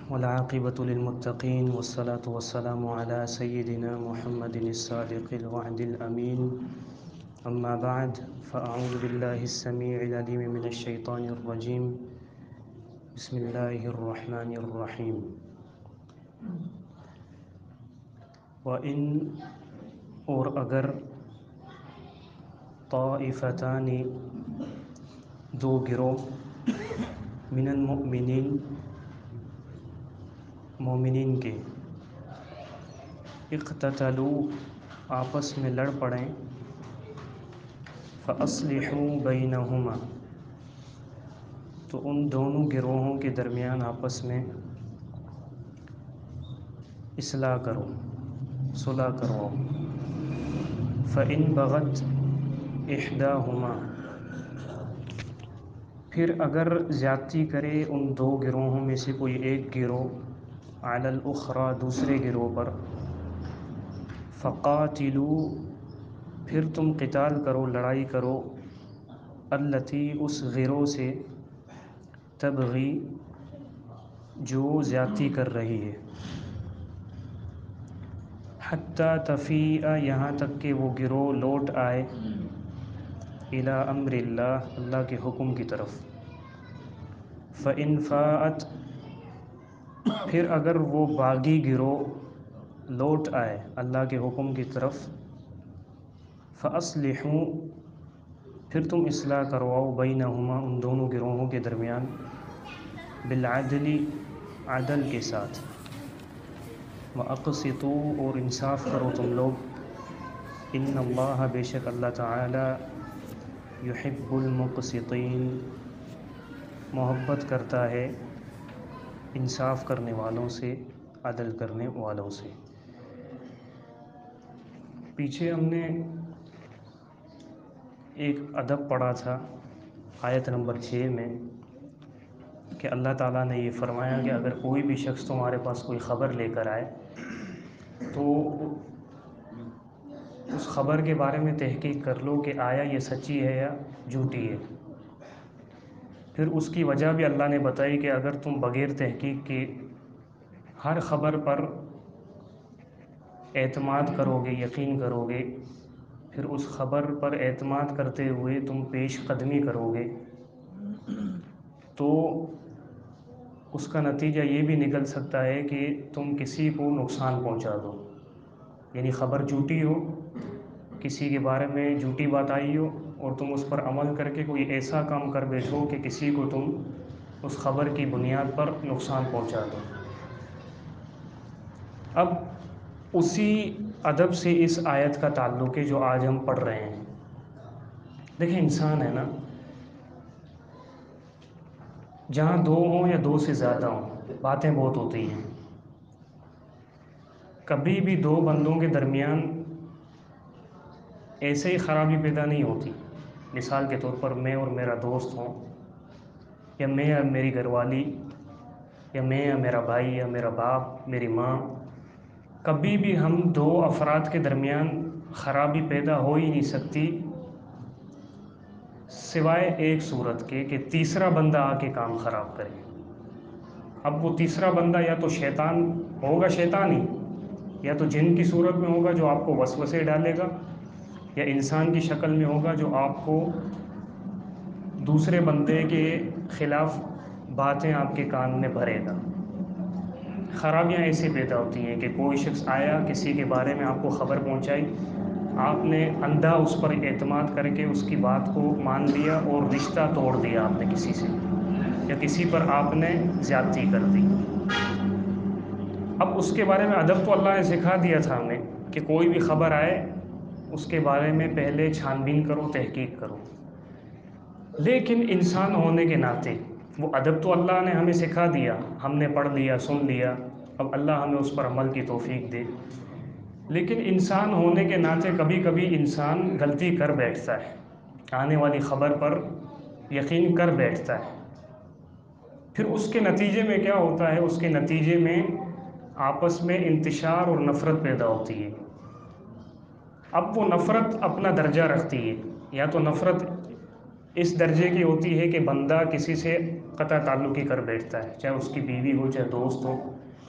والعاقبة للمتقين والصلاة والسلام على سيدنا محمد الصادق الوعد الأمين أما بعد فأعوذ بالله السميع العليم من الشيطان الرجيم بسم الله الرحمن الرحيم وَإِنْ اور اگر طائفتان دو گروہ من المؤمنین مومنین کے اقتتلوا آپس میں لڑ پڑیں فَأَصْلِحُوا بَيْنَهُمَا تو ان دونوں گروہوں کے درمیان آپس میں اصلاح کرو، صلح کرو۔ فَإِنْ بَغَتْ إِحْدَاهُمَا پھر اگر زیادتی کرے ان دو گروہوں میں سے کوئی ایک گروہ علی الاخری دوسرے گروہ پر فقاتلوا پھر تم قتال کرو، لڑائی کرو التی اس گروہ سے تبغی جو زیادتی کر رہی ہے حتی تفیء یہاں تک کہ وہ گروہ لوٹ آئے الی امر اللہ اللہ کے حکم کی طرف۔ فإن فاءت پھر اگر وہ باغی گروہ لوٹ آئے اللہ کے حکم کی طرف فأصلحوا پھر تم اصلاح کرواؤ بینہما ان دونوں گروہوں کے درمیان بالعدل عدل کے ساتھ وَأَقْسِطُوا اور انصاف کرو تم لوگ ان اللہ بے شک اللہ تعالی یحب المقسطین محبت کرتا ہے انصاف کرنے والوں سے، عدل کرنے والوں سے۔ پیچھے ہم نے ایک ادب پڑھا تھا آیت نمبر 6 میں کہ اللہ تعالیٰ نے یہ فرمایا کہ اگر کوئی بھی شخص تمہارے پاس کوئی خبر لے کر آئے تو اس خبر کے بارے میں تحقیق کر لو کہ آیا یہ سچی ہے یا جھوٹی ہے۔ پھر اس کی وجہ بھی اللہ نے بتائی کہ اگر تم بغیر تحقیق کے ہر خبر پر اعتماد کرو گے، یقین کرو گے، پھر اس خبر پر اعتماد کرتے ہوئے تم پیش قدمی کرو گے تو اس کا نتیجہ یہ بھی نکل سکتا ہے کہ تم کسی کو نقصان پہنچا دو، یعنی خبر جھوٹی ہو، کسی کے بارے میں جھوٹی بات آئی ہو اور تم اس پر عمل کر کے کوئی ایسا کام کر بیٹھو کہ کسی کو تم اس خبر کی بنیاد پر نقصان پہنچا دو۔ اب اسی ادب سے اس آیت کا تعلق ہے جو آج ہم پڑھ رہے ہیں۔ دیکھیں انسان ہے نا، جہاں دو ہوں یا دو سے زیادہ ہوں باتیں بہت ہوتی ہیں۔ کبھی بھی دو بندوں کے درمیان ایسے ہی خرابی پیدا نہیں ہوتی۔ مثال کے طور پر میں اور میرا دوست ہوں، یا میں اور میری گھر والی، یا میں یا میرا بھائی یا میرا باپ، میری ماں، کبھی بھی ہم دو افراد کے درمیان خرابی پیدا ہو ہی نہیں سکتی سوائے ایک صورت کے کہ تیسرا بندہ آ کے کام خراب کرے۔ اب وہ تیسرا بندہ یا تو شیطان ہوگا، شیطان ہی، یا تو جن کی صورت میں ہوگا جو آپ کو وسوسے ڈالے گا، یا انسان کی شکل میں ہوگا جو آپ کو دوسرے بندے کے خلاف باتیں آپ کے کان میں بھرے گا۔ خرابیاں ایسے پیدا ہوتی ہیں کہ کوئی شخص آیا، کسی کے بارے میں آپ کو خبر پہنچائی، آپ نے اندھا اس پر اعتماد کر کے اس کی بات کو مان لیا اور رشتہ توڑ دیا آپ نے کسی سے، یا کسی پر آپ نے زیادتی کر دی۔ اب اس کے بارے میں ادب تو اللہ نے سکھا دیا تھا ہمیں کہ کوئی بھی خبر آئے اس کے بارے میں پہلے چھان بین کرو، تحقیق کرو، لیکن انسان ہونے کے ناطے وہ ادب تو اللہ نے ہمیں سکھا دیا، ہم نے پڑھ لیا، سن لیا، اب اللہ ہمیں اس پر عمل کی توفیق دے، لیکن انسان ہونے کے ناطے کبھی کبھی انسان غلطی کر بیٹھتا ہے، آنے والی خبر پر یقین کر بیٹھتا ہے۔ پھر اس کے نتیجے میں کیا ہوتا ہے؟ اس کے نتیجے میں آپس میں انتشار اور نفرت پیدا ہوتی ہے۔ اب وہ نفرت اپنا درجہ رکھتی ہے، یا تو نفرت اس درجے کی ہوتی ہے کہ بندہ کسی سے قطع تعلق ہی کر بیٹھتا ہے، چاہے اس کی بیوی ہو، چاہے دوست ہو،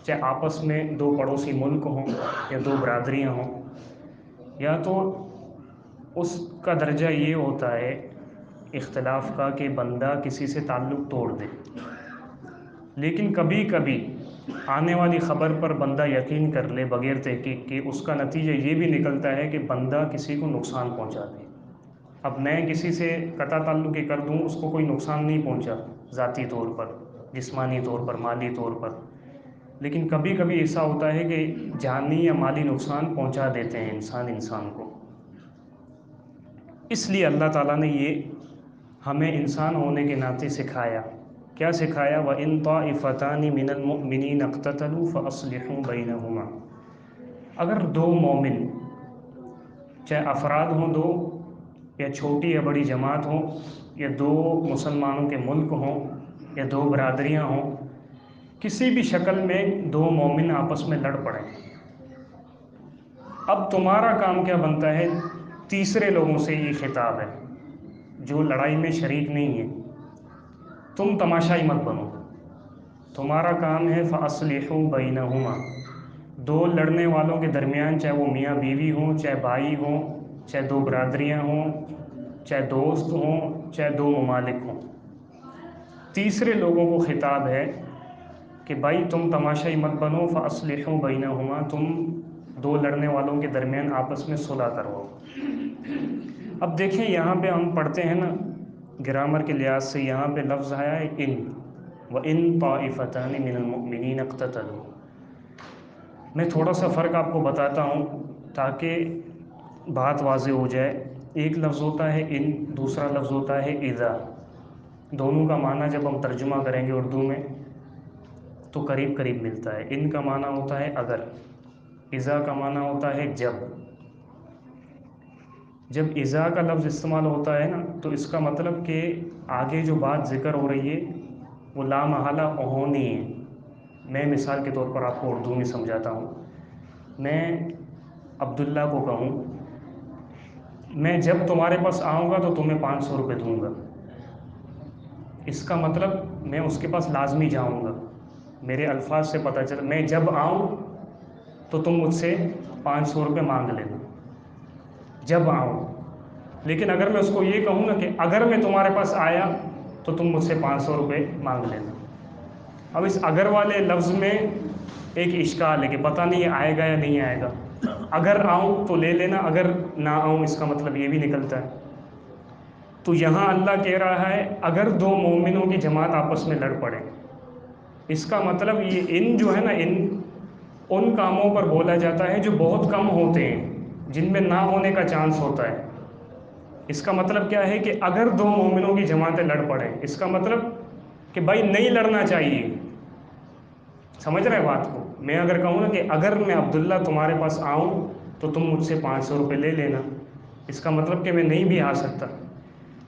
چاہے آپس میں دو پڑوسی ملک ہوں یا دو برادریاں ہوں، یا تو اس کا درجہ یہ ہوتا ہے اختلاف کا کہ بندہ کسی سے تعلق توڑ دے، لیکن کبھی کبھی آنے والی خبر پر بندہ یقین کر لے بغیر تحقیق کے، اس کا نتیجہ یہ بھی نکلتا ہے کہ بندہ کسی کو نقصان پہنچا دے۔ اب میں کسی سے قطع تعلق کر دوں، اس کو کوئی نقصان نہیں پہنچا ذاتی طور پر، جسمانی طور پر، مالی طور پر، لیکن کبھی کبھی ایسا ہوتا ہے کہ جانی یا مالی نقصان پہنچا دیتے ہیں انسان کو۔ اس لیے اللہ تعالیٰ نے یہ ہمیں انسان ہونے کے ناطے سکھایا۔ کیا سکھایا؟ وَإِن طَائِفَتَانِ مِنَ الْمُؤْمِنِينَ اقْتَتَلُوا فَأَصْلِحُوا بَيْنَهُمَا، اگر دو مومن، چاہے افراد ہوں دو، یا چھوٹی یا بڑی جماعت ہوں، یا دو مسلمانوں کے ملک ہوں، یا دو برادریاں ہوں، کسی بھی شکل میں دو مومن آپس میں لڑ پڑیں، اب تمہارا کام کیا بنتا ہے؟ تیسرے لوگوں سے یہ خطاب ہے جو لڑائی میں شریک نہیں ہے، تم تماشائی مت بنو، تمہارا کام ہے فَأَصْلِحُوا بَيْنَهُمَا، دو لڑنے والوں کے درمیان، چاہے وہ میاں بیوی ہوں، چاہے بھائی ہوں، چاہے دو برادریاں ہوں، چاہے دوست ہوں، چاہے دو ممالک ہوں، تیسرے لوگوں کو خطاب ہے کہ بھائی تم تماشائی مت بنو، فَأَصْلِحُوا بَيْنَهُمَا، تم دو لڑنے والوں کے درمیان آپس میں صلح کرواؤ۔ اب دیکھیں یہاں پہ ہم پڑھتے ہیں نا گرامر کے لحاظ سے، یہاں پہ لفظ آیا ہے ان، وَإِن طَائِفَتَانِ مِنَ الْمُؤْمِنِينَ اقْتَتَلُوا۔ میں تھوڑا سا فرق آپ کو بتاتا ہوں تاکہ بات واضح ہو جائے۔ ایک لفظ ہوتا ہے ان، دوسرا لفظ ہوتا ہے اذا، دونوں کا معنی جب ہم ترجمہ کریں گے اردو میں تو قریب قریب ملتا ہے۔ ان کا معنی ہوتا ہے اگر، اذا کا معنی ہوتا ہے جب۔ جب اذا کا لفظ استعمال ہوتا ہے نا تو اس کا مطلب کہ آگے جو بات ذکر ہو رہی ہے وہ لا محالہ ہونی ہے۔ میں مثال کے طور پر آپ کو اردو میں سمجھاتا ہوں۔ میں عبداللہ کو کہوں میں جب تمہارے پاس آؤں گا تو تمہیں 500 روپے دوں گا، اس کا مطلب میں اس کے پاس لازمی جاؤں گا۔ میرے الفاظ سے پتہ چلا میں جب آؤں تو تم مجھ سے 500 روپے مانگ لینا، جب آؤں۔ لیکن اگر میں اس کو یہ کہوں نا کہ اگر میں تمہارے پاس آیا تو تم مجھ سے 500 روپے مانگ لینا، اب اس اگر والے لفظ میں ایک اشکال ہے کہ پتہ نہیں یہ آئے گا یا نہیں آئے گا۔ اگر آؤں تو لے لینا، اگر نہ آؤں اس کا مطلب یہ بھی نکلتا ہے۔ تو یہاں اللہ کہہ رہا ہے اگر دو مومنوں کی جماعت آپس میں لڑ پڑے، اس کا مطلب یہ ان جو ہے نا ان کاموں پر بولا جاتا ہے جو بہت کم ہوتے ہیں، جن میں نہ ہونے کا چانس ہوتا ہے۔ اس کا مطلب کیا ہے کہ اگر دو مومنوں کی جماعتیں لڑ پڑیں، اس کا مطلب کہ بھائی نہیں لڑنا چاہیے۔ سمجھ رہے بات کو؟ میں اگر کہوں نا کہ اگر میں عبداللہ تمہارے پاس آؤں تو تم مجھ سے 500 روپے لے لینا، اس کا مطلب کہ میں نہیں بھی آ سکتا۔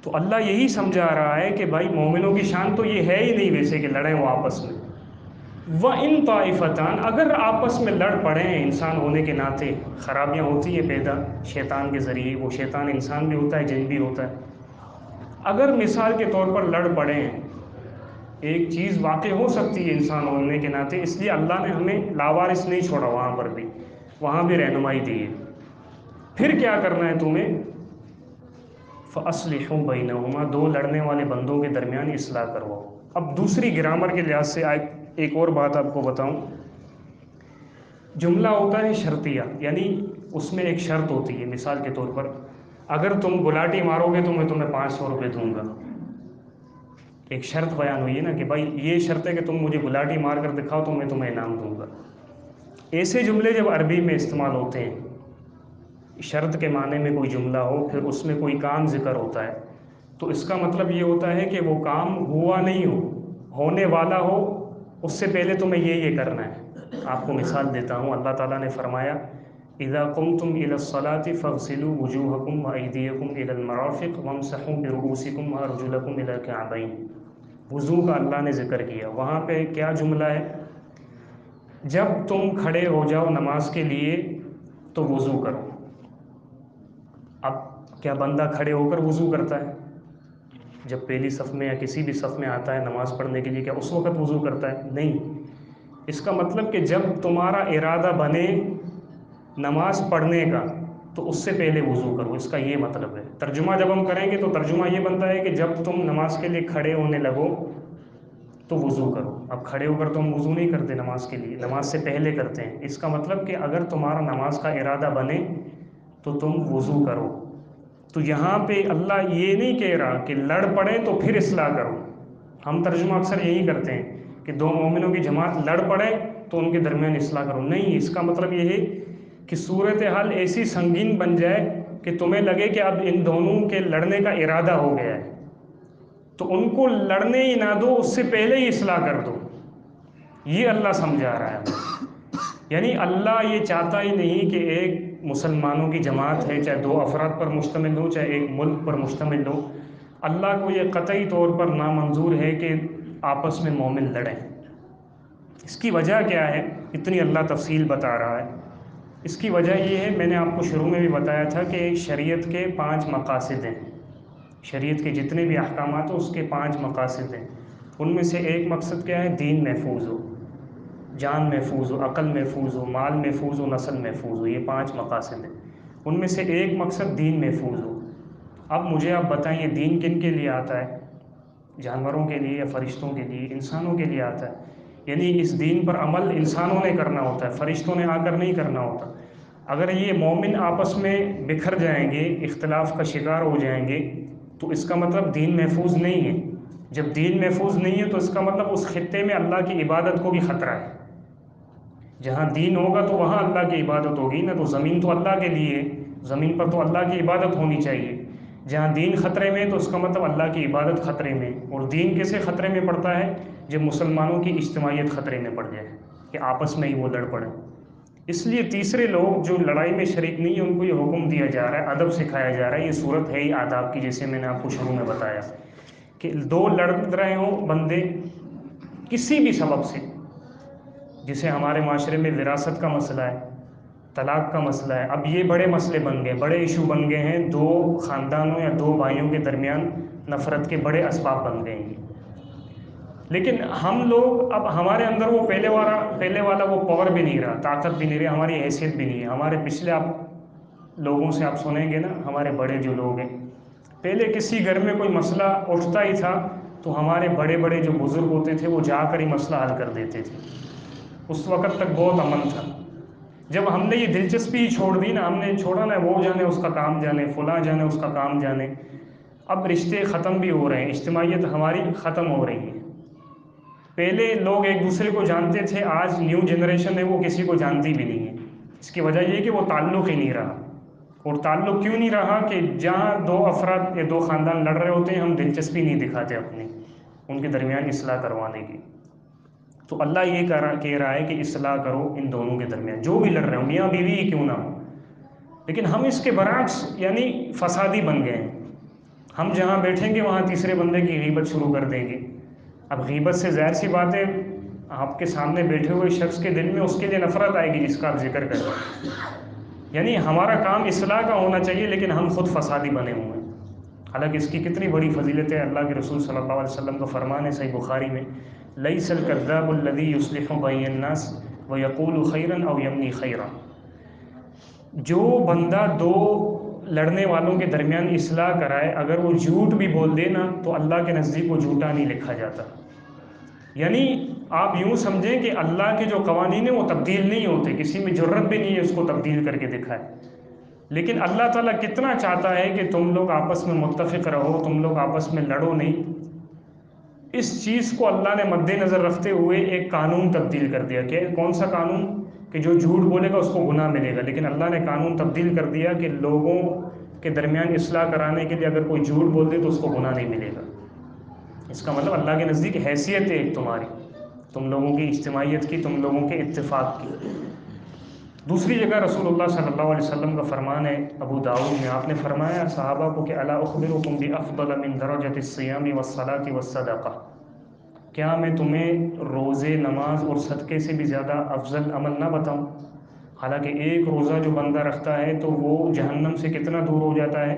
تو اللہ یہی سمجھا رہا ہے کہ بھائی مومنوں کی شان تو یہ ہے ہی نہیں ویسے کہ لڑیں وہ آپس میں۔ وَإِن طَائِفَتَانِ، اگر آپس میں لڑ پڑیں، انسان ہونے کے ناطے خرابیاں ہوتی ہیں پیدا شیطان کے ذریعے، وہ شیطان انسان بھی ہوتا ہے، جن بھی ہوتا ہے۔ اگر مثال کے طور پر لڑ پڑیں، ایک چیز واقع ہو سکتی ہے انسان ہونے کے ناطے، اس لیے اللہ نے ہمیں لاوارث نہیں چھوڑا، وہاں بھی رہنمائی دی ہے۔ پھر کیا کرنا ہے تمہیں؟ فَأَصْلِحُوا بَيْنَهُمَا، دو لڑنے والے بندوں کے درمیان اصلاح کرواؤ۔ اب دوسری گرامر کے لحاظ سے ایک اور بات آپ کو بتاؤں۔ جملہ ہوتا ہے شرطیہ، یعنی اس میں ایک شرط ہوتی ہے۔ مثال کے طور پر اگر تم گلاٹی مارو گے تو میں تمہیں 500 روپے دوں گا، ایک شرط بیان ہوئی ہے نا کہ بھائی یہ شرط ہے کہ تم مجھے گلاٹی مار کر دکھاؤ تو میں تمہیں انعام دوں گا۔ ایسے جملے جب عربی میں استعمال ہوتے ہیں، شرط کے معنی میں کوئی جملہ ہو، پھر اس میں کوئی کام ذکر ہوتا ہے، تو اس کا مطلب یہ ہوتا ہے کہ وہ کام ہوا نہیں ہو، ہونے والا ہو، اس سے پہلے تمہیں یہ کرنا ہے۔ آپ کو مثال دیتا ہوں، اللہ تعالیٰ نے فرمایا اذا قمتم الى الصلاة فاغسلوا وجوهكم وايديكم الى المرافق وامسحوا برؤوسكم وارجلكم الى الكعبين۔ وضو کا اللہ نے ذکر کیا، وہاں پہ کیا جملہ ہے؟ جب تم کھڑے ہو جاؤ نماز کے لیے تو وضو کرو۔ اب کیا بندہ کھڑے ہو کر وضو کرتا ہے؟ جب پہلی صف میں یا کسی بھی صف میں آتا ہے نماز پڑھنے کے لیے، کیا اس وقت وضو کرتا ہے؟ نہیں۔ اس کا مطلب کہ جب تمہارا ارادہ بنے نماز پڑھنے کا تو اس سے پہلے وضو کرو، اس کا یہ مطلب ہے۔ ترجمہ جب ہم کریں گے تو ترجمہ یہ بنتا ہے کہ جب تم نماز کے لیے کھڑے ہونے لگو تو وضو کرو۔ اب کھڑے ہو کر تو ہم وضو نہیں کرتے نماز کے لیے، نماز سے پہلے کرتے ہیں۔ اس کا مطلب کہ اگر تمہارا نماز کا ارادہ بنے تو تم وضو کرو۔ تو یہاں پہ اللہ یہ نہیں کہہ رہا کہ لڑ پڑے تو پھر اصلاح کرو۔ ہم ترجمہ اکثر یہی کرتے ہیں کہ دو مومنوں کی جماعت لڑ پڑے تو ان کے درمیان اصلاح کرو، نہیں۔ اس کا مطلب یہ ہے کہ صورتحال ایسی سنگین بن جائے کہ تمہیں لگے کہ اب ان دونوں کے لڑنے کا ارادہ ہو گیا ہے، تو ان کو لڑنے ہی نہ دو، اس سے پہلے ہی اصلاح کر دو۔ یہ اللہ سمجھا رہا ہے۔ یعنی اللہ یہ چاہتا ہی نہیں کہ ایک مسلمانوں کی جماعت ہے، چاہے دو افراد پر مشتمل ہو، چاہے ایک ملک پر مشتمل ہو، اللہ کو یہ قطعی طور پر نامنظور ہے کہ آپس میں مومن لڑیں۔ اس کی وجہ کیا ہے؟ اتنی اللہ تفصیل بتا رہا ہے۔ اس کی وجہ یہ ہے، میں نے آپ کو شروع میں بھی بتایا تھا کہ شریعت کے 5 مقاصد ہیں۔ شریعت کے جتنے بھی احکامات ہیں اس کے 5 مقاصد ہیں۔ ان میں سے ایک مقصد کیا ہے؟ دین محفوظ ہو، جان محفوظ ہو، عقل محفوظ ہو، مال محفوظ ہو، نسل محفوظ ہو۔ یہ 5 مقاصد ہیں۔ ان میں سے ایک مقصد دین محفوظ ہو۔ اب مجھے آپ بتائیں یہ دین کن کے لیے آتا ہے؟ جانوروں کے لیے یا فرشتوں کے لیے؟ انسانوں کے لیے آتا ہے۔ یعنی اس دین پر عمل انسانوں نے کرنا ہوتا ہے، فرشتوں نے آ کر نہیں کرنا ہوتا۔ اگر یہ مومن آپس میں بکھر جائیں گے، اختلاف کا شکار ہو جائیں گے، تو اس کا مطلب دین محفوظ نہیں ہے۔ جب دین محفوظ نہیں ہے تو اس کا مطلب اس خطے میں اللہ کی عبادت کو بھی خطرہ ہے۔ جہاں دین ہوگا تو وہاں اللہ کی عبادت ہوگی نا، تو زمین تو اللہ کے لیے ہے، زمین پر تو اللہ کی عبادت ہونی چاہیے۔ جہاں دین خطرے میں ہے تو اس کا مطلب اللہ کی عبادت خطرے میں۔ اور دین کیسے خطرے میں پڑتا ہے؟ جب مسلمانوں کی اجتماعیت خطرے میں پڑ جائے کہ آپس میں ہی وہ لڑ پڑے۔ اس لیے تیسرے لوگ جو لڑائی میں شریک نہیں ہیں ان کو یہ حکم دیا جا رہا ہے، ادب سکھایا جا رہا ہے۔ یہ صورت ہے ہی آداب کی، جیسے میں نے آپ کو شروع میں بتایا کہ دو لڑ رہے ہوں بندے کسی بھی سبب سے، جسے ہمارے معاشرے میں وراثت کا مسئلہ ہے، طلاق کا مسئلہ ہے۔ اب یہ بڑے مسئلے بن گئے، بڑے ایشو بن گئے ہیں، دو خاندانوں یا دو بھائیوں کے درمیان نفرت کے بڑے اسباب بن گئے ہیں۔ لیکن ہم لوگ اب ہمارے اندر وہ پہلے والا وہ پاور بھی نہیں رہا، طاقت بھی نہیں رہی، ہماری حیثیت بھی نہیں ہے۔ ہمارے پچھلے آپ لوگوں سے آپ سنیں گے نا، ہمارے بڑے جو لوگ ہیں، پہلے کسی گھر میں کوئی مسئلہ اٹھتا ہی تھا تو ہمارے بڑے بڑے جو بزرگ ہوتے تھے وہ جا کر ہی مسئلہ حل کر دیتے تھے۔ اس وقت تک بہت امن تھا۔ جب ہم نے یہ دلچسپی چھوڑ دی نا، ہم نے چھوڑا نا وہ جانے اس کا کام جانے، فلاں جانے اس کا کام جانے، اب رشتے ختم بھی ہو رہے ہیں، اجتماعیت ہماری ختم ہو رہی ہے۔ پہلے لوگ ایک دوسرے کو جانتے تھے، آج نیو جنریشن ہے وہ کسی کو جانتی بھی نہیں ہے۔ اس کی وجہ یہ ہے کہ وہ تعلق ہی نہیں رہا۔ اور تعلق کیوں نہیں رہا؟ کہ جہاں دو افراد یا دو خاندان لڑ رہے ہوتے ہیں ہم دلچسپی نہیں دکھاتے اپنی ان کے درمیان اصلاح کروانے کی۔ تو اللہ یہ کہہ رہا ہے کہ اصلاح کرو ان دونوں کے درمیان، جو بھی لڑ رہے ہوں، میاں بیوی ہی کیوں نہ ہو۔ لیکن ہم اس کے برعکس یعنی فسادی بن گئے ہیں۔ ہم جہاں بیٹھیں گے وہاں تیسرے بندے کی غیبت شروع کر دیں گے۔ اب غیبت سے ظاہر سی بات ہے آپ کے سامنے بیٹھے ہوئے شخص کے دل میں اس کے لیے نفرت آئے گی جس کا آپ ذکر کر رہے ہیں۔ یعنی ہمارا کام اصلاح کا ہونا چاہیے لیکن ہم خود فسادی بنے ہوئے ہیں۔ حالانکہ اس کی کتنی بڑی فضیلت ہے، اللہ کے رسول صلی اللہ علیہ وسلم کا فرمان ہے صحیح بخاری میں، لیس الکذاب الذی یصلح بین الناس ویقول خیرا او یمنی خیرا۔ جو بندہ دو لڑنے والوں کے درمیان اصلاح کرائے، اگر وہ جھوٹ بھی بول دے نا تو اللہ کے نزدیک وہ جھوٹا نہیں لکھا جاتا۔ یعنی آپ یوں سمجھیں کہ اللہ کے جو قوانین ہیں وہ تبدیل نہیں ہوتے، کسی میں جرت بھی نہیں ہے اس کو تبدیل کر کے دکھائے۔ لیکن اللہ تعالیٰ کتنا چاہتا ہے کہ تم لوگ آپس میں متفق رہو، تم لوگ آپس میں لڑو نہیں۔ اس چیز کو اللہ نے مد نظر رکھتے ہوئے ایک قانون تبدیل کر دیا۔ کہ کون سا قانون؟ کہ جو جھوٹ بولے گا اس کو گناہ ملے گا، لیکن اللہ نے قانون تبدیل کر دیا کہ لوگوں کے درمیان اصلاح کرانے کے لیے اگر کوئی جھوٹ بول دے تو اس کو گناہ نہیں ملے گا۔ اس کا مطلب اللہ کے نزدیک حیثیت ہے ایک تمہاری، تم لوگوں کی اجتماعیت کی، تم لوگوں کے اتفاق کی۔ دوسری جگہ رسول اللہ صلی اللہ علیہ وسلم کا فرمان ہے ابو داؤد میں، آپ نے فرمایا صحابہ کو کہ الا اخبرکم بافضل من درجۃ الصیام والصلاۃ والصدقہ، کیا میں تمہیں روزے، نماز اور صدقے سے بھی زیادہ افضل عمل نہ بتاؤں؟ حالانکہ ایک روزہ جو بندہ رکھتا ہے تو وہ جہنم سے کتنا دور ہو جاتا ہے؟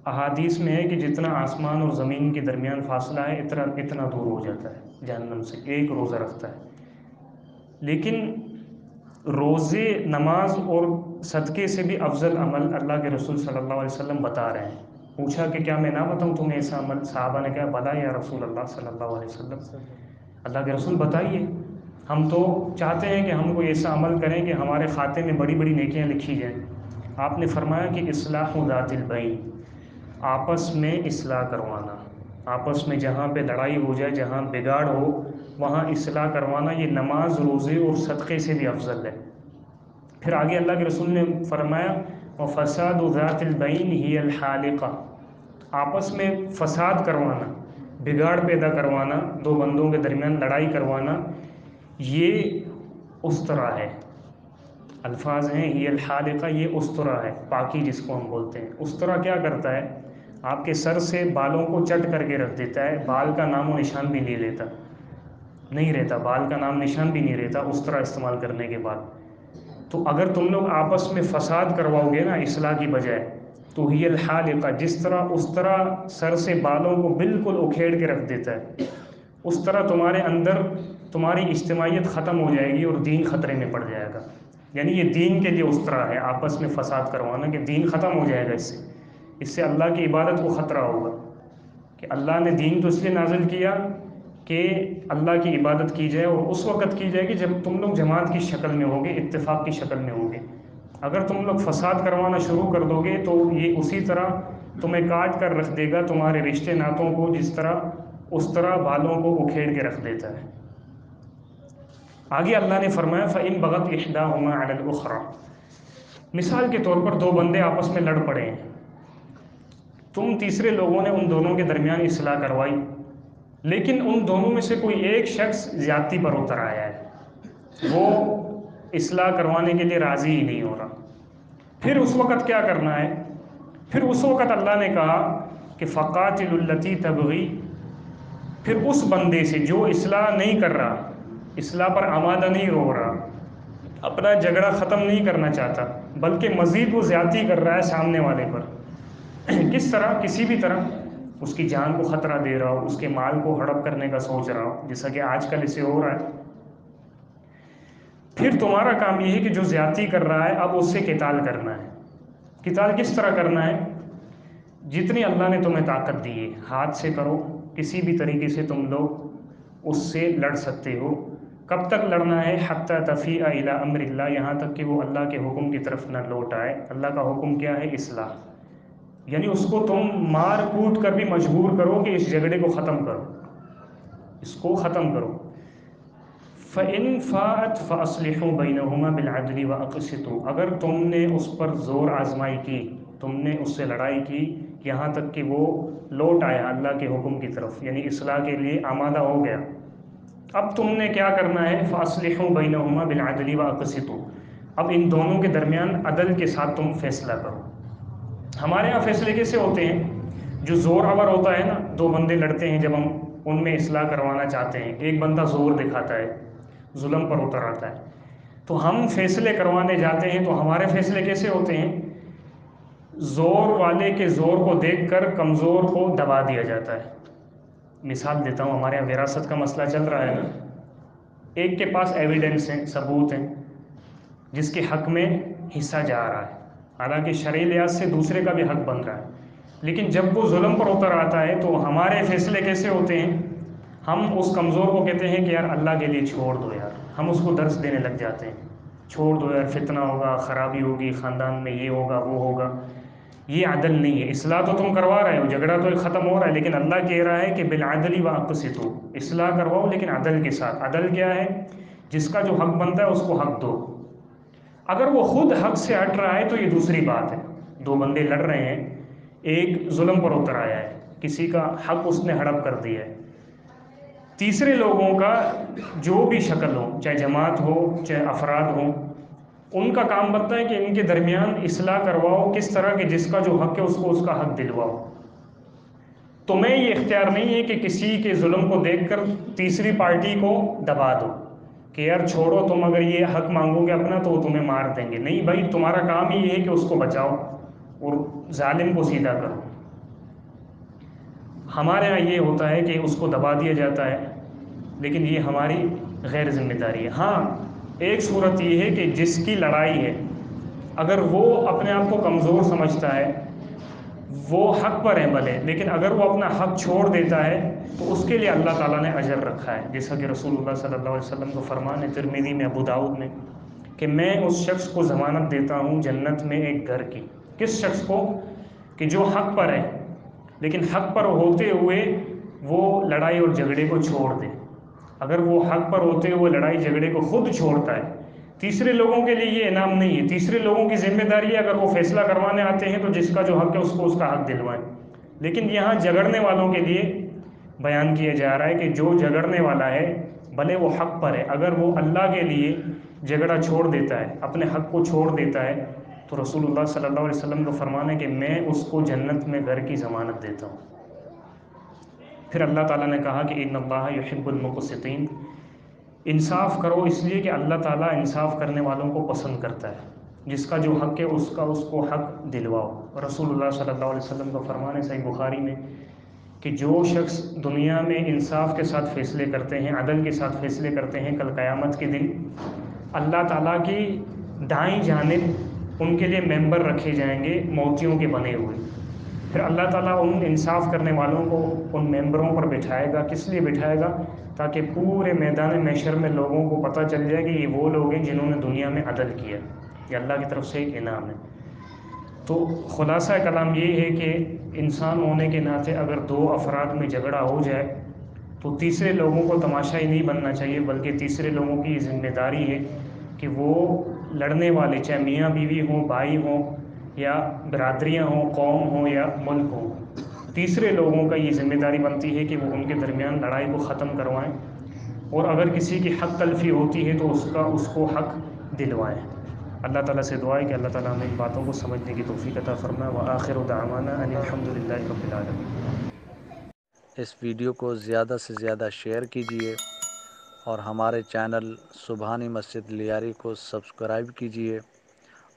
احادیث میں ہے کہ جتنا آسمان اور زمین کے درمیان فاصلہ ہے اتنا دور ہو جاتا ہے جہنم سے ایک روزہ رکھتا ہے۔ لیکن روزے، نماز اور صدقے سے بھی افضل عمل اللہ کے رسول صلی اللہ علیہ وسلم بتا رہے ہیں۔ پوچھا کہ کیا میں نہ بتاؤں تمہیں ایسا عمل؟ صحابہ نے کہا بلا یا رسول اللہ صلی اللہ علیہ وسلم، اللہ کے رسول بتائیے، ہم تو چاہتے ہیں کہ ہم کوئی ایسا عمل کریں کہ ہمارے کھاتے میں بڑی بڑی نیکیاں لکھی جائیں۔ آپ نے فرمایا کہ اصلاح ذات البین، آپس میں اصلاح کروانا، آپس میں جہاں پہ لڑائی ہو جائے، جہاں بگاڑ ہو وہاں اصلاح کروانا، یہ نماز، روزے اور صدقے سے بھی افضل ہے۔ پھر آگے اللہ کے رسول نے فرمایا وَفَسَادُ ذَاتِ الْبَيْنِ هِيَ الْحَالِقَةُ، آپس میں فساد کروانا، بگاڑ پیدا کروانا، دو بندوں کے درمیان لڑائی کروانا، یہ استرا ہے۔ الفاظ ہیں ہی الحالقہ، یہ استرا ہے، پاکی جس کو ہم بولتے ہیں۔ استرا کیا کرتا ہے؟ آپ کے سر سے بالوں کو چٹ کر کے رکھ دیتا ہے، بال کا نام و نشان بھی نہیں رہتا، بال کا نام نشان بھی نہیں رہتا استرا استعمال کرنے کے بعد۔ تو اگر تم لوگ آپس میں فساد کرواؤ گے نا اصلاح کی بجائے، تو ہی الحالقہ، جس طرح استرا سر سے بالوں کو بالکل اکھیڑ کے رکھ دیتا ہے، اس طرح تمہارے اندر تمہاری اجتماعیت ختم ہو جائے گی اور دین خطرے میں پڑ جائے گا۔ یعنی یہ دین کے لیے استرا ہے، آپس میں فساد کروانا، کہ دین ختم ہو جائے گا اس سے اللہ کی عبادت کو خطرہ ہوگا، کہ اللہ نے دین تو اس لیے نازل کیا کہ اللہ کی عبادت کی جائے، اور اس وقت کی جائے گی جب تم لوگ جماعت کی شکل میں ہوگے، اتفاق کی شکل میں ہوگے۔ اگر تم لوگ فساد کروانا شروع کر دو گے تو یہ اسی طرح تمہیں کاٹ کر رکھ دے گا، تمہارے رشتے ناتوں کو، جس طرح اس طرح بالوں کو اکھیڑ کے رکھ دیتا ہے۔ آگے اللہ نے فرمایا فَإِن بَغَتْ إِحْدَاهُمَا عَلَى الْأُخْرَى، مثال کے طور پر دو بندے آپس میں لڑ پڑے ہیں، تم تیسرے لوگوں نے ان دونوں کے درمیان اصلاح کروائی، لیکن ان دونوں میں سے کوئی ایک شخص زیادتی پر اتر آیا ہے، وہ اصلاح کروانے کے لیے راضی ہی نہیں ہو رہا۔ پھر اس وقت کیا کرنا ہے؟ پھر اس وقت اللہ نے کہا کہ فَقَاتِلُوا الَّتِي تَبْغِي، پھر اس بندے سے جو اصلاح نہیں کر رہا، اصلاح پر آمادہ نہیں ہو رہا، اپنا جھگڑا ختم نہیں کرنا چاہتا، بلکہ مزید وہ زیادتی کر رہا ہے سامنے والے پر، کس طرح؟ کسی بھی طرح اس کی جان کو خطرہ دے رہا ہو، اس کے مال کو ہڑپ کرنے کا سوچ رہا ہو، جیسا کہ آج کل اسے ہو رہا ہے۔ پھر تمہارا کام یہ ہے کہ جو زیادتی کر رہا ہے اب اس سے قتال کرنا ہے۔ قتال کس طرح کرنا ہے؟ جتنی اللہ نے تمہیں طاقت دی ہے، ہاتھ سے کرو، کسی بھی طریقے سے تم لوگ اس سے لڑ سکتے ہو۔ کب تک لڑنا ہے؟ حتی تفیء الی امر اللہ، یہاں تک کہ وہ اللہ کے حکم کی طرف نہ لوٹ آئے۔ اللہ کا حکم کیا ہے؟ اصلاح، یعنی اس کو تم مار کوٹ کر بھی مجبور کرو کہ اس جھگڑے کو ختم کرو، اس کو ختم کرو۔ فَإِن فَاءَتْ فَأَصْلِحُوا بَيْنَهُمَا بِالْعَدْلِ وَأَقْسِطُوا، اگر تم نے اس پر زور آزمائی کی، تم نے اس سے لڑائی کی یہاں تک کہ وہ لوٹ آیا اللہ کے حکم کی طرف، یعنی اصلاح کے لیے آمادہ ہو گیا، اب تم نے کیا کرنا ہے؟ فَأَصْلِحُوا بَيْنَهُمَا بِالْعَدْلِ وَأَقْسِطُوا، اب ان دونوں کے درمیان عدل کے ساتھ تم فیصلہ کرو۔ ہمارے یہاں فیصلے کیسے ہوتے ہیں؟ جو زور آور ہوتا ہے نا، دو بندے لڑتے ہیں، جب ہم ان میں اصلاح کروانا چاہتے ہیں، ایک بندہ زور دکھاتا ہے، ظلم پر اتر آتا ہے، تو ہم فیصلے کروانے جاتے ہیں، تو ہمارے فیصلے کیسے ہوتے ہیں؟ زور والے کے زور کو دیکھ کر کمزور کو دبا دیا جاتا ہے۔ مثال دیتا ہوں، ہمارے یہاں وراثت کا مسئلہ چل رہا ہے نا، ایک کے پاس ایویڈنس ہیں، ثبوت ہیں، جس کے حق میں حصہ جا رہا ہے، حالانکہ شرعی لحاظ سے دوسرے کا بھی حق بن رہا ہے، لیکن جب وہ ظلم پر اتر آتا ہے تو ہمارے فیصلے کیسے ہوتے ہیں؟ ہم اس کمزور کو کہتے ہیں کہ یار اللہ کے لیے چھوڑ دو یار، ہم اس کو درس دینے لگ جاتے ہیں، چھوڑ دو یار، فتنہ ہوگا، خرابی ہوگی، خاندان میں یہ ہوگا وہ ہوگا۔ یہ عدل نہیں ہے۔ اصلاح تو تم کروا رہے ہو، جھگڑا تو ختم ہو رہا ہے، لیکن اللہ کہہ رہا ہے کہ بالعدل واقسطوا، اصلاح کرواؤ لیکن عدل کے ساتھ۔ عدل کیا ہے؟ جس کا جو حق بنتا ہے اس کو حق دو۔ اگر وہ خود حق سے ہٹ رہا ہے تو یہ دوسری بات ہے، دو بندے لڑ رہے ہیں، ایک ظلم پر اتر آیا ہے، کسی کا حق اس نے ہڑپ کر دیا ہے، تیسرے لوگوں کا جو بھی شکل ہو، چاہے جماعت ہو چاہے افراد ہوں، ان کا کام بنتا ہے کہ ان کے درمیان اصلاح کرواؤ، کس طرح کہ جس کا جو حق ہے اس کو اس کا حق دلواؤ۔ تمہیں یہ اختیار نہیں ہے کہ کسی کے ظلم کو دیکھ کر تیسری پارٹی کو دبا دو کہ یار چھوڑو، تم اگر یہ حق مانگو گے اپنا تو وہ تمہیں مار دیں گے۔ نہیں بھائی، تمہارا کام ہی یہ ہے کہ اس کو بچاؤ اور ظالم کو سیدھا کرو۔ ہمارے یہاں یہ ہوتا ہے کہ اس کو دبا دیا جاتا ہے، لیکن یہ ہماری غیر ذمہ داری ہے۔ ہاں، ایک صورت یہ ہے کہ جس کی لڑائی ہے، اگر وہ اپنے آپ کو کمزور سمجھتا ہے، وہ حق پر ہے بھلے، لیکن اگر وہ اپنا حق چھوڑ دیتا ہے تو اس کے لیے اللہ تعالیٰ نے اجر رکھا ہے، جیسا کہ رسول اللہ صلی اللہ علیہ وسلم کو فرمان ہے ترمذی میں، ابو داؤد میں، کہ میں اس شخص کو ضمانت دیتا ہوں جنت میں ایک گھر کی۔ کس شخص کو؟ کہ جو حق پر ہے، لیکن حق پر ہوتے ہوئے وہ لڑائی اور جھگڑے کو چھوڑ دے۔ اگر وہ حق پر ہوتے ہوئے لڑائی جھگڑے کو خود چھوڑتا ہے، تیسرے لوگوں کے لیے یہ انعام نہیں ہے، تیسرے لوگوں کی ذمہ داری ہے اگر وہ فیصلہ کروانے آتے ہیں تو جس کا جو حق ہے اس کو اس کا حق دلوائیں۔ لیکن یہاں جھگڑنے والوں کے لیے بیان کیا جا رہا ہے کہ جو جھگڑنے والا ہے بھلے وہ حق پر ہے، اگر وہ اللہ کے لیے جھگڑا چھوڑ دیتا ہے، اپنے حق کو چھوڑ دیتا ہے، تو رسول اللہ صلی اللہ علیہ وسلم کا فرمان ہے کہ میں اس کو جنت میں گھر کی ضمانت دیتا ہوں۔ پھر اللہ تعالیٰ نے کہا کہ ان اللہ یحب المقسطین، انصاف کرو، اس لیے کہ اللہ تعالیٰ انصاف کرنے والوں کو پسند کرتا ہے، جس کا جو حق ہے اس کو حق دلواؤ۔ رسول اللہ صلی اللہ علیہ وسلم کا فرمان ہے صحیح بخاری میں کہ جو شخص دنیا میں انصاف کے ساتھ فیصلے کرتے ہیں، عدل کے ساتھ فیصلے کرتے ہیں، کل قیامت کے دن اللہ تعالیٰ کی دائیں جانب ان کے لیے ممبر رکھے جائیں گے موتیوں کے بنے ہوئے۔ پھر اللہ تعالیٰ ان انصاف کرنے والوں کو ان ممبروں پر بٹھائے گا۔ کس لیے بٹھائے گا؟ تاکہ پورے میدان محشر میں لوگوں کو پتہ چل جائے کہ یہ وہ لوگ ہیں جنہوں نے دنیا میں عدل کیا، یہ اللہ کی طرف سے ایک انعام ہے۔ تو خلاصہ کلام یہ ہے کہ انسان ہونے کے ناطے اگر دو افراد میں جھگڑا ہو جائے تو تیسرے لوگوں کو تماشا ہی نہیں بننا چاہیے، بلکہ تیسرے لوگوں کی ذمہ داری ہے کہ وہ لڑنے والے، چاہے میاں بیوی ہوں، بھائی ہوں، یا برادریاں ہوں، قوم ہوں یا ملک ہوں، تیسرے لوگوں کا یہ ذمہ داری بنتی ہے کہ وہ ان کے درمیان لڑائی کو ختم کروائیں، اور اگر کسی کی حق تلفی ہوتی ہے تو اس کو حق دلوائیں۔ اللہ تعالیٰ سے دعا ہے کہ اللہ تعالیٰ ہمیں ان باتوں کو سمجھنے کی توفیق عطا فرمائے۔ وآخر دعوانا ان الحمد للہ رب العالمین۔ اس ویڈیو کو زیادہ سے زیادہ شیئر کیجیے اور ہمارے چینل سبحانی مسجد لیاری کو سبسکرائب کیجیے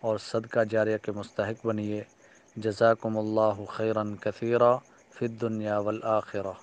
اور صدقہ جاریہ کے مستحق بنیے۔ جزاکم اللہ خیرا کثیرا فی الدنیا والآخرہ۔